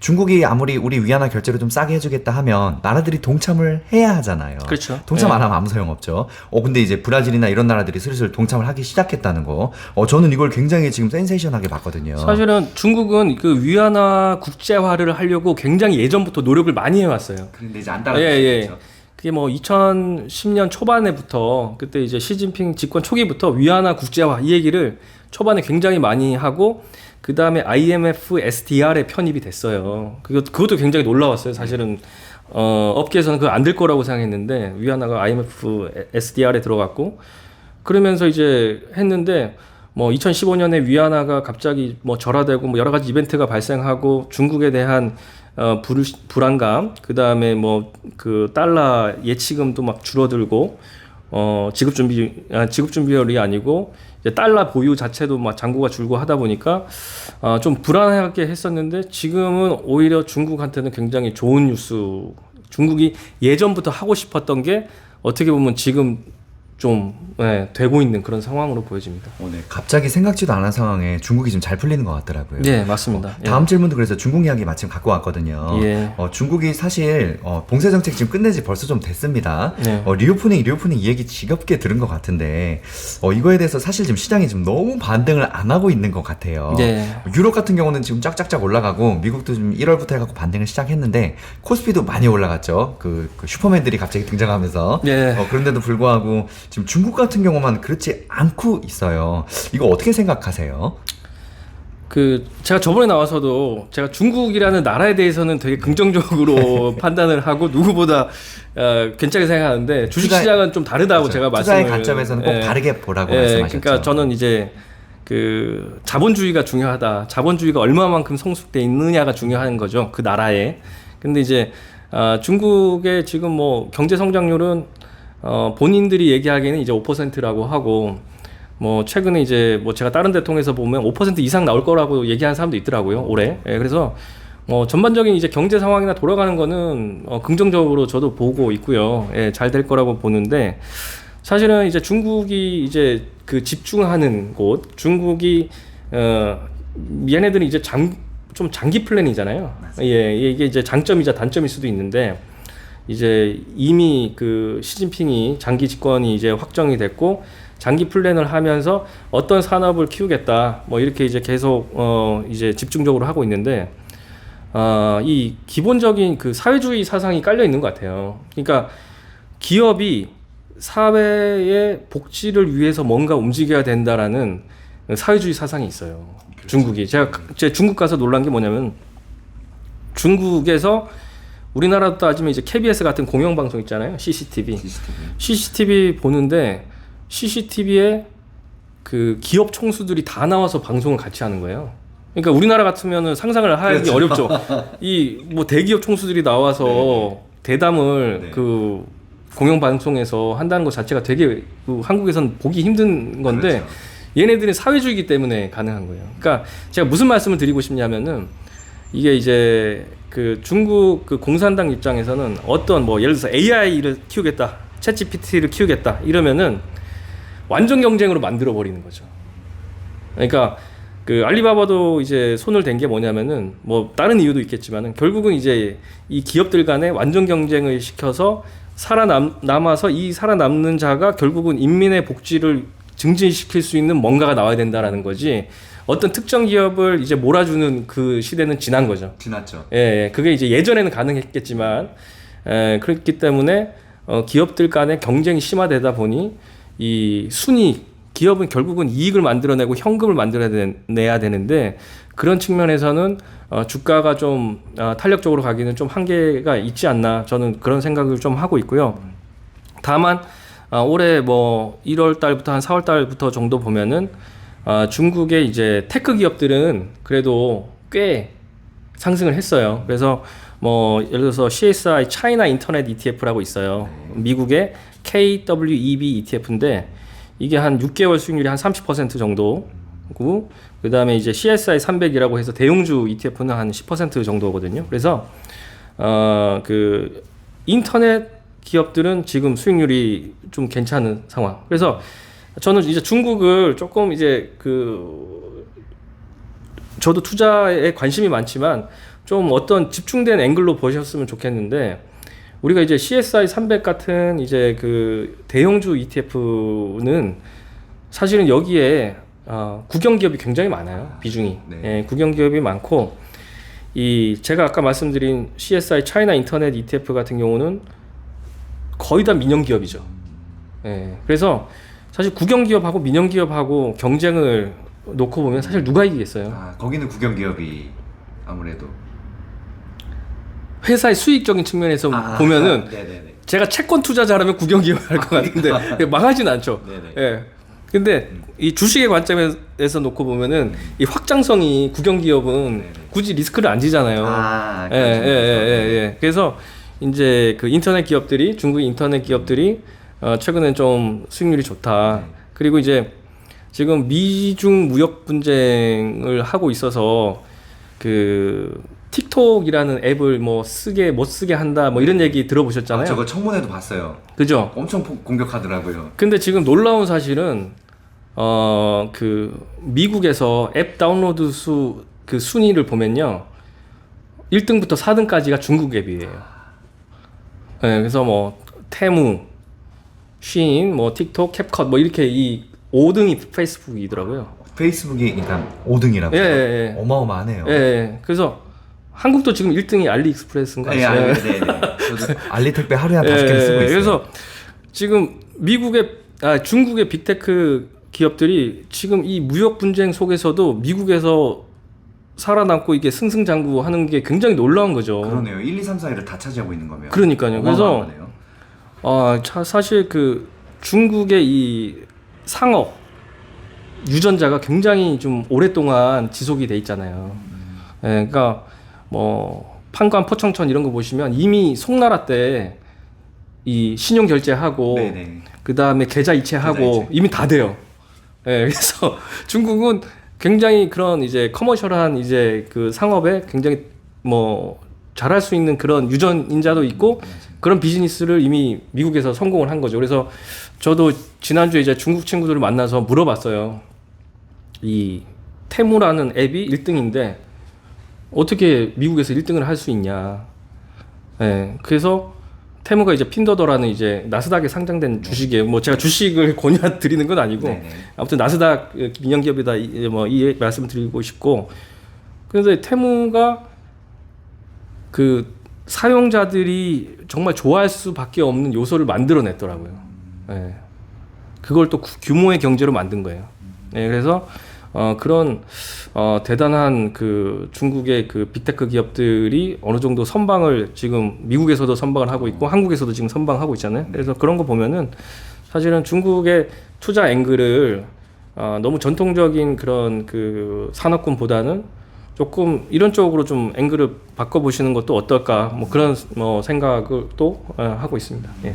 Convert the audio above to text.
중국이 아무리 우리 위안화 결제를 좀 싸게 해주겠다 하면 나라들이 동참을 해야 하잖아요. 그렇죠. 동참 예. 안 하면 아무 소용없죠. 근데 이제 브라질이나 이런 나라들이 슬슬 동참을 하기 시작했다는 거. 저는 이걸 굉장히 지금 센세이션하게 봤거든요. 사실은 중국은 그 위안화 국제화를 하려고 굉장히 예전부터 노력을 많이 해왔어요. 근데 이제 안 예, 따라가고 예. 있죠. 그게 뭐 2010년 초반에부터 그때 이제 시진핑 집권 초기부터 위안화 국제화 이 얘기를 초반에 굉장히 많이 하고 그 다음에 IMF SDR에 편입이 됐어요. 그것도 굉장히 놀라웠어요. 사실은 업계에서는 그거 안 될 거라고 생각했는데 위안화가 IMF SDR에 들어갔고 그러면서 이제 했는데 뭐 2015년에 위안화가 갑자기 뭐 절하되고 뭐 여러 가지 이벤트가 발생하고 중국에 대한 불안감, 그 다음에 뭐 그 달러 예치금도 막 줄어들고 지급 준비율이 아니고 이제 달러 보유 자체도 막 잔고가 줄고 하다 보니까 좀 불안하게 했었는데 지금은 오히려 중국한테는 굉장히 좋은 뉴스. 중국이 예전부터 하고 싶었던 게 어떻게 보면 지금 좀 되고 있는 그런 상황으로 보여집니다. 네. 갑자기 생각지도 않은 상황에 중국이 좀 잘 풀리는 것 같더라고요. 네, 맞습니다. 다음 질문도 그래서 중국 이야기 마침 갖고 왔거든요. 예. 중국이 사실 봉쇄 정책 지금 끝낸 지 벌써 좀 됐습니다. 네. 리오프닝 이 얘기 지겹게 들은 것 같은데 이거에 대해서 사실 지금 시장이 좀 너무 반등을 안 하고 있는 것 같아요. 네. 유럽 같은 경우는 지금 쫙쫙쫙 올라가고 미국도 좀 1월부터 해갖고 반등을 시작했는데 코스피도 많이 올라갔죠. 그 슈퍼맨들이 갑자기 등장하면서 네. 그런데도 불구하고 지금 중국 같은 경우만 그렇지 않고 있어요. 이거 어떻게 생각하세요? 제가 저번에 나와서도 제가 중국이라는 나라에 대해서는 되게 긍정적으로 판단을 하고 누구보다 괜찮게 생각하는데 주식시장은 좀 다르다고 그렇죠. 제가 말씀을 투자의 관점에서는 꼭 다르게 보라고 말씀하셨죠. 그러니까 저는 이제 자본주의가 중요하다. 자본주의가 얼마만큼 성숙돼 있느냐가 중요한 거죠. 그 나라에. 근데 이제 중국의 지금 뭐 경제 성장률은 본인들이 얘기하기에는 이제 5%라고 하고 뭐 최근에 이제 뭐 제가 다른 데 통해서 보면 5% 이상 나올 거라고 얘기하는 사람도 있더라고요. 올해. 그래서 전반적인 이제 경제 상황이나 돌아가는 거는 긍정적으로 저도 보고 있고요. 잘 될 거라고 보는데 사실은 이제 중국이 이제 그 집중하는 곳, 중국이 얘네들은 이제 좀 장기 플랜이잖아요. 이게 이제 장점이자 단점일 수도 있는데 이제 이미 그 시진핑이 장기 집권이 이제 확정이 됐고 장기 플랜을 하면서 어떤 산업을 키우겠다 뭐 이렇게 이제 계속 이제 집중적으로 하고 있는데 이 기본적인 그 사회주의 사상이 깔려 있는 것 같아요. 그러니까 기업이 사회의 복지를 위해서 뭔가 움직여야 된다라는 사회주의 사상이 있어요. 그렇죠. 중국이 제가 중국 가서 놀란 게 뭐냐면 중국에서 우리나라도 따지면 이제 KBS 같은 공영방송 있잖아요. CCTV 보는데 CCTV에 그 기업 총수들이 다 나와서 방송을 같이 하는 거예요. 그러니까 우리나라 같으면은 상상을 하기 그렇죠. 어렵죠. 이 뭐 대기업 총수들이 나와서 네. 대담을 네. 그 공영방송에서 한다는 것 자체가 되게 한국에서는 보기 힘든 건데 그렇죠. 얘네들이 사회주의이기 때문에 가능한 거예요. 그러니까 제가 무슨 말씀을 드리고 싶냐면은 이게 이제 그 중국 그 공산당 입장에서는 어떤 뭐 예를 들어서 AI를 키우겠다, 챗GPT를 키우겠다 이러면은 완전 경쟁으로 만들어 버리는 거죠. 그러니까 그 알리바바도 이제 손을 댄 게 뭐냐면은 뭐 다른 이유도 있겠지만은 결국은 이제 이 기업들 간에 완전 경쟁을 시켜서 살아남아서 이 살아남는 자가 결국은 인민의 복지를 증진시킬 수 있는 뭔가가 나와야 된다라는 거지. 어떤 특정 기업을 이제 몰아주는 그 시대는 지난 거죠. 지났죠. 그게 이제 예전에는 가능했겠지만, 그렇기 때문에 기업들 간의 경쟁이 심화되다 보니 이 기업은 결국은 이익을 만들어내고 현금을 만들어내야 되는데 그런 측면에서는 주가가 좀 탄력적으로 가기는 좀 한계가 있지 않나 저는 그런 생각을 좀 하고 있고요. 다만 올해 뭐 1월 달부터 한 4월 달부터 정도 보면은 중국의 이제 테크 기업들은 그래도 꽤 상승을 했어요. 그래서 뭐 예를 들어서 CSI 차이나 인터넷 ETF라고 있어요. 미국의 KWEB ETF인데 이게 한 6개월 수익률이 한 30% 정도고 그 다음에 이제 CSI 300이라고 해서 대형주 ETF는 한 10% 정도거든요. 그래서 그 인터넷 기업들은 지금 수익률이 좀 괜찮은 상황. 그래서 저는 이제 중국을 조금 이제 저도 투자에 관심이 많지만 좀 어떤 집중된 앵글로 보셨으면 좋겠는데 우리가 이제 CSI 300 같은 이제 그 대형주 ETF는 사실은 여기에 국영 기업이 굉장히 많아요. 비중이. 네. 예, 국영 기업이 많고 이 제가 아까 말씀드린 CSI 차이나 인터넷 ETF 같은 경우는 거의 다 민영 기업이죠. 예. 그래서 사실 국영 기업하고 민영 기업하고 경쟁을 놓고 보면 사실 누가 이기겠어요? 거기는 국영 기업이 아무래도 회사의 수익적인 측면에서 보면은 네네네. 제가 채권 투자자라면 국영 기업 할 것 같은데 망하진 않죠. 네네. 예. 근데 이 주식의 관점에서 놓고 보면은 이 확장성이 국영 기업은 네네. 굳이 리스크를 안 지잖아요. 그렇죠. 예. 그래서 이제 그 인터넷 기업들이 중국 인터넷 기업들이 최근에 좀 수익률이 좋다. 네. 그리고 이제 지금 미중 무역 분쟁을 하고 있어서 그 틱톡이라는 앱을 뭐 쓰게 못 쓰게 한다 뭐 이런 얘기 들어보셨잖아요. 저거 청문회도 봤어요. 그죠? 엄청 공격하더라고요. 근데 지금 놀라운 사실은 그 미국에서 앱 다운로드 수 그 순위를 보면요 1등부터 4등까지가 중국 앱이에요. 네, 그래서 뭐 테무, 쉬인, 뭐 틱톡, 캡컷 뭐 이렇게 이 5등이 페이스북이더라고요. 페이스북이 그러니까 5등이라고. 예. 어마어마하네요. 예. 그래서 한국도 지금 1등이 알리익스프레스인가? 네. 저도 알리택배 하루에 한 5개를 쓰고 있어요. 그래서 지금 중국의 빅테크 기업들이 지금 이 무역 분쟁 속에서도 미국에서 살아남고 이게 승승장구하는 게 굉장히 놀라운 거죠. 그러네요. 1, 2, 3, 4위를 다 차지하고 있는 거면. 그러니까요. 그래서 어마어마하네요. 사실 그 중국의 이 상업 유전자가 굉장히 좀 오랫동안 지속이 돼 있잖아요. 예, 그러니까 뭐 판관, 포청천 이런 거 보시면 이미 송나라 때 이 신용 결제하고 네네. 그 다음에 계좌 이체하고 계좌 이체. 이미 다 돼요. 예, 그래서 중국은 굉장히 그런 이제 커머셜한 이제 그 상업에 굉장히 뭐 잘할 수 있는 그런 유전인자도 있고 그런 비즈니스를 이미 미국에서 성공을 한 거죠. 그래서 저도 지난주에 이제 중국 친구들을 만나서 물어봤어요. 이 테무라는 앱이 1등인데 어떻게 미국에서 1등을 할 수 있냐. 예, 그래서 테무가 이제 핀더더라는 이제 나스닥에 상장된 주식이에요. 뭐 제가 주식을 권유드리는 건 아니고 네네. 아무튼 나스닥 민영 기업이다 이 말씀을 드리고 싶고 그래서 테무가 그 사용자들이 정말 좋아할 수밖에 없는 요소를 만들어냈더라고요. 예. 그걸 또 규모의 경제로 만든 거예요. 예, 그래서 그런 대단한 그 중국의 그 빅테크 기업들이 어느 정도 선방을 지금 미국에서도 선방을 하고 있고 한국에서도 지금 선방하고 있잖아요. 그래서 그런 거 보면은 사실은 중국의 투자 앵글을 너무 전통적인 그런 그 산업군보다는 조금 이런 쪽으로 좀 앵글을 바꿔보시는 것도 어떨까 뭐 그런 뭐 생각을 또 하고 있습니다. 예.